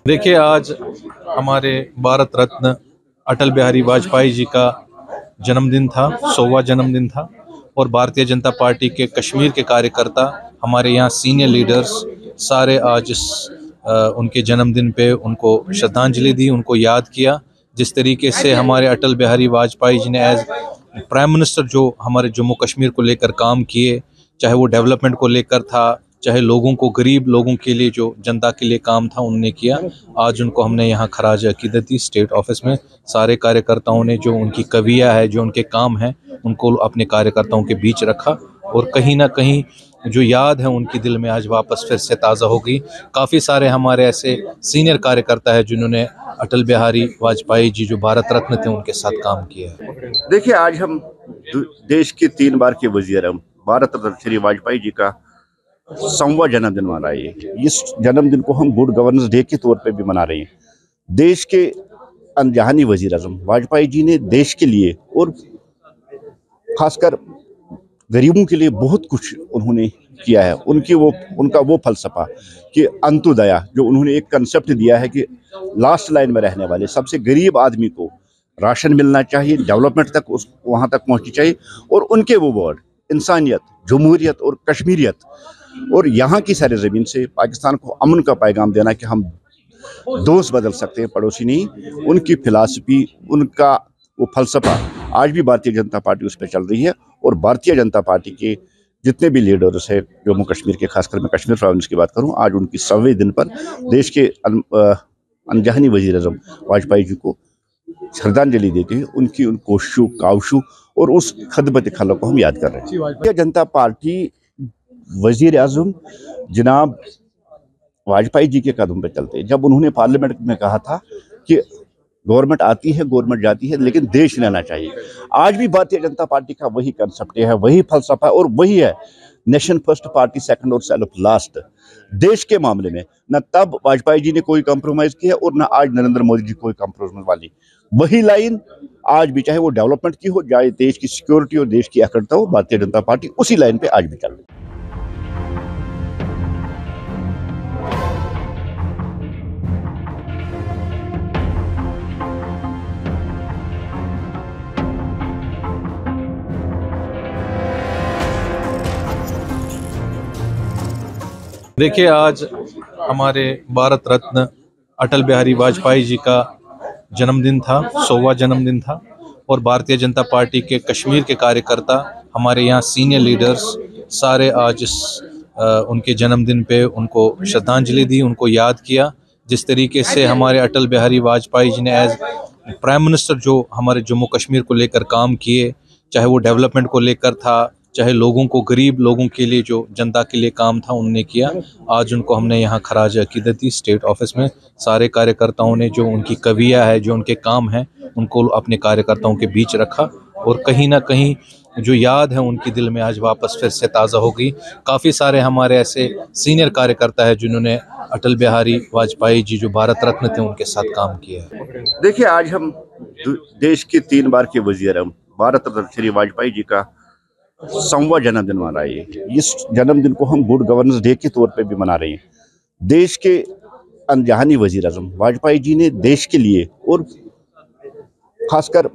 देखिए, आज हमारे भारत रत्न अटल बिहारी वाजपेयी जी का जन्मदिन था, 100वां जन्मदिन था। और भारतीय जनता पार्टी के कश्मीर के कार्यकर्ता, हमारे यहाँ सीनियर लीडर्स सारे आज उनके जन्मदिन पे उनको श्रद्धांजलि दी, उनको याद किया। जिस तरीके से हमारे अटल बिहारी वाजपेयी जी ने एज प्राइम मिनिस्टर जो हमारे जम्मू कश्मीर को लेकर काम किए, चाहे वो डेवलपमेंट को लेकर था, चाहे लोगों को, गरीब लोगों के लिए जो जनता के लिए काम था उनने किया। आज उनको हमने यहाँ खराज अकीदत दी स्टेट ऑफिस में। सारे कार्यकर्ताओं ने जो उनकी कविया है, जो उनके काम हैं, उनको अपने कार्यकर्ताओं के बीच रखा। और कहीं ना कहीं जो याद है उनकी दिल में आज वापस फिर से ताज़ा हो गई। काफ़ी सारे हमारे ऐसे सीनियर कार्यकर्ता है जिन्होंने अटल बिहारी वाजपेयी जी जो भारत रत्न थे उनके साथ काम किया है। देखिए, आज हम देश के 3 बार के वजीर हम भारत रत्न श्री वाजपेयी जी का 100वां जन्मदिन मना रहे हैं। इस जन्मदिन को हम गुड गवर्नेंस डे के तौर पे भी मना रहे हैं। देश के अनजानी वजीर आजम वाजपेयी जी ने देश के लिए और खासकर गरीबों के लिए बहुत कुछ उन्होंने किया है। उनका वो फलसफा कि अंत्योदया, जो उन्होंने एक कंसेप्ट दिया है कि लास्ट लाइन में रहने वाले सबसे गरीब आदमी को राशन मिलना चाहिए, डेवलपमेंट तक वहाँ तक पहुँचनी चाहिए। और उनके वो वर्ड इंसानियत, जमहूरियत और कश्मीरियत और यहाँ की सरजमीन से पाकिस्तान को अमन का पैगाम देना कि हम दोस्त बदल सकते हैं, पड़ोसी नहीं। उनकी फिलासफी, उनका वो फलसफा आज भी भारतीय जनता पार्टी उस पर चल रही है। और भारतीय जनता पार्टी के जितने भी लीडर्स हैं जम्मू कश्मीर के, खासकर मैं कश्मीर प्रोविंस की बात करूं, आज उनकी 100वें दिन पर देश के अनजानी वजीर आजम वाजपेयी जी को श्रद्धांजलि देते हैं। उनकी उन कोशिशों, कावशों और उस खदमत खला को हम याद कर रहे हैं। भारतीय जनता पार्टी वजीर आजम जनाब वाजपेयी जी के कदम पे चलते हैं। जब उन्होंने पार्लियामेंट में कहा था कि गवर्नमेंट आती है, गवर्नमेंट जाती है, लेकिन देश रहना चाहिए, आज भी भारतीय जनता पार्टी का वही कंसेप्ट है, वही फलसफा है और वही है नेशन फर्स्ट पार्टी सेकंड और सेल्फ लास्ट। देश के मामले में न तब वाजपेयी जी ने कोई कंप्रोमाइज किया और न आज नरेंद्र मोदी जी कोई कंप्रोमाइज वाली वही लाइन आज भी, चाहे वो डेवलपमेंट की हो, चाहे देश की सिक्योरिटी और देश की अखंडता हो, भारतीय जनता पार्टी उसी लाइन पे आज भी चल रही है। देखिए, आज हमारे भारत रत्न अटल बिहारी वाजपेयी जी का जन्मदिन था, 100वां जन्मदिन था। और भारतीय जनता पार्टी के कश्मीर के कार्यकर्ता, हमारे यहाँ सीनियर लीडर्स सारे आज उनके जन्मदिन पे उनको श्रद्धांजलि दी, उनको याद किया। जिस तरीके से हमारे अटल बिहारी वाजपेयी जी ने एज प्राइम मिनिस्टर जो हमारे जम्मू कश्मीर को लेकर काम किए, चाहे वो डेवलपमेंट को लेकर था, चाहे लोगों को, गरीब लोगों के लिए जो जनता के लिए काम था उनने किया। आज उनको हमने यहाँ खराज अकीदत दी स्टेट ऑफिस में। सारे कार्यकर्ताओं ने जो उनकी कविया है, जो उनके काम हैं, उनको अपने कार्यकर्ताओं के बीच रखा। और कहीं ना कहीं जो याद है उनकी दिल में आज वापस फिर से ताज़ा हो गई। काफ़ी सारे हमारे ऐसे सीनियर कार्यकर्ता है जिन्होंने अटल बिहारी वाजपेयी जी जो भारत रत्न थे उनके साथ काम किया है। देखिए, आज हम देश के 3 बार के वजीर हम भारत रत्न श्री वाजपेयी जी का 100वां जन्मदिन मना रहे हैं। इस जन्मदिन को हम गुड गवर्नेंस डे के तौर पे भी मना रहे हैं। देश के अनजानी वजीर आजम वाजपेयी जी ने देश के लिए और खासकर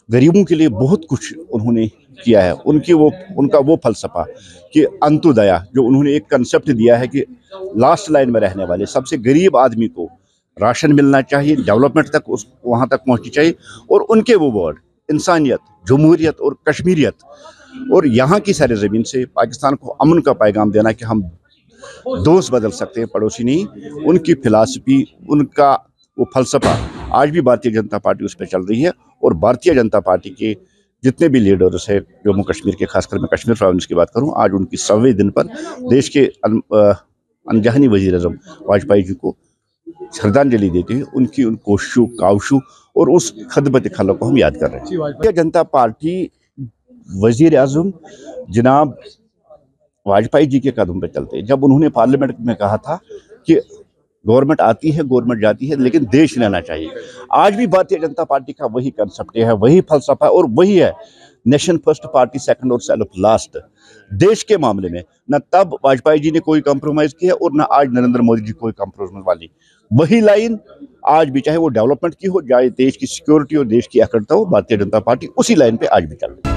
गरीबों के लिए बहुत कुछ उन्होंने किया है। उनका वो फलसफा कि अंत्योदया, जो उन्होंने एक कंसेप्ट दिया है कि लास्ट लाइन में रहने वाले सबसे गरीब आदमी को राशन मिलना चाहिए, डेवलपमेंट तक वहाँ तक पहुँचनी चाहिए। और उनके वो वर्ड इंसानियत, जमहूरियत और कश्मीरियत और यहाँ की सरजमीन से पाकिस्तान को अमन का पैगाम देना कि हम दोस्त बदल सकते हैं, पड़ोसी नहीं। उनकी फिलासफी, उनका वो फलसफा आज भी भारतीय जनता पार्टी उस पर चल रही है। और भारतीय जनता पार्टी के जितने भी लीडर्स हैं जम्मू कश्मीर के, खासकर मैं कश्मीर प्रोविंस की बात करूं, आज उनकी 100वें दिन पर देश के अनजानी वजीर आजम वाजपेयी जी को श्रद्धांजलि देते हैं। उनकी उन कोशिशों, कावशों और उस खदमत खला को हम याद कर रहे हैं। भारतीय जनता पार्टी वजीर आजम जनाब वाजपेयी जी के कदम पे चलते हैं। जब उन्होंने पार्लियामेंट में कहा था कि गवर्नमेंट आती है, गवर्नमेंट जाती है, लेकिन देश रहना चाहिए, आज भी भारतीय जनता पार्टी का वही कंसेप्ट है, वही फलसफा है और वही है नेशन फर्स्ट पार्टी सेकंड और सेल्फ लास्ट। देश के मामले में न तब वाजपेयी जी ने कोई कंप्रोमाइज किया और न आज नरेंद्र मोदी जी कोई कंप्रोमाइज वाली वही लाइन आज भी, चाहे वो डेवलपमेंट की हो, चाहे देश की सिक्योरिटी और देश की अखंडता हो, भारतीय जनता पार्टी उसी लाइन पे आज भी चल रही है।